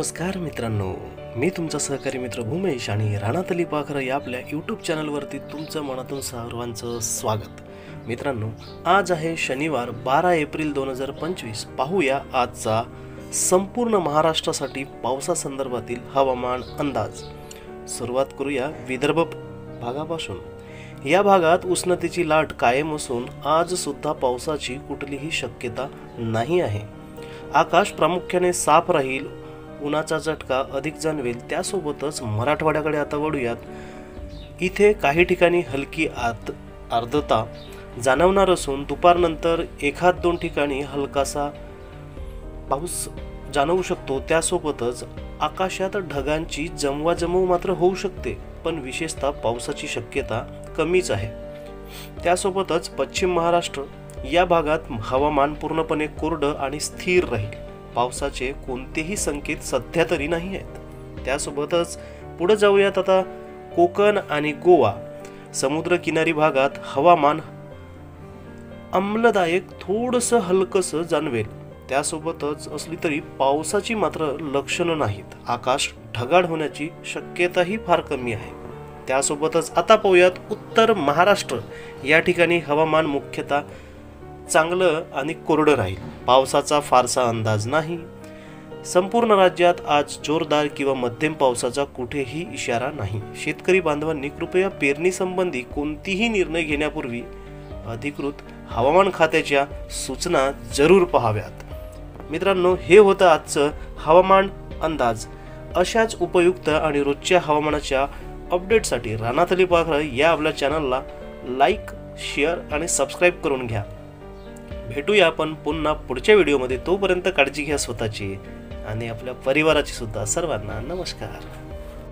नमस्कार मित्रांनो, मी तुमचा सहकारी मित्र भूमेश आणि राणातली पाखरं या आपल्या यूट्यूब चॅनलवरती तुमचं मनातून सर्वांचं स्वागत. मित्रांनो, आज आहे शनिवार 12 एप्रिल 2025. पाहूया आजचा संपूर्ण महाराष्ट्रासाठी पावसासंदर्भातील हवामान अंदाज. सुरुवात करूया विदर्भ भागापासून. या भागात उष्णतेची लाट कायम असून आज सुद्धा पावसाची कुठलीही शक्यता नाही आहे. आकाश प्रामुख्याने साफ राहील, उन्हाचा झटका अधिक जाणवेल. त्यासोबतच मराठवाड्याकडे आता वळूयात. इथे काही ठिकाणी हलकी आर्द्रता जाणवणार असून दुपारनंतर एखाद दोन ठिकाणी हलकासा पाऊस जाणवू शकतो. त्यासोबतच आकाशात ढगांची जमवाजमव मात्र होऊ शकते, पण विशेषतः पावसाची शक्यता कमीच आहे. त्यासोबतच पश्चिम महाराष्ट्र या भागात हवामान पूर्णपणे कोरडं आणि स्थिर राहील. पावसाचे कोणतेही संकेत सध्या तरी नाही आहेत. त्यासोबतच पुढे जाऊयात आता कोकण आणि गोवा. समुद्रकिनारी भागात हवामान आम्लदायक थोडंसं हलकंसं जाणवेल. त्यासोबतच असली तरी पावसाची मात्र लक्षणं नाहीत. आकाश ढगाळ होण्याची शक्यताही फार कमी आहे. त्यासोबतच आता पाहूयात उत्तर महाराष्ट्र. या ठिकाणी हवामान मुख्यतः चांगलं आणि कोरडं राहील. पावसाचा फारसा अंदाज नाही. संपूर्ण राज्यात आज जोरदार किंवा मध्यम पावसाचा कुठेही इशारा नाही. शेतकरी बांधवांनी कृपया पेरणी संबंधी कोणतीही निर्णय घेण्यापूर्वी अधिकृत हवामान खात्याच्या सूचना जरूर पाहाव्यात. मित्रांनो, हे होतं आजचं हवामान अंदाज. अशाच उपयुक्त आणि रोजच्या हवामानाच्या अपडेटसाठी रानातली पाखरं या आपल्या चॅनलला लाईक, शेअर आणि सबस्क्राईब करून घ्या. भेटूया आपण पुन्हा पुढच्या व्हिडिओमध्ये. तोपर्यंत काळजी घ्या स्वतःची आणि आपल्या परिवाराची सुद्धा. सर्वांना नमस्कार.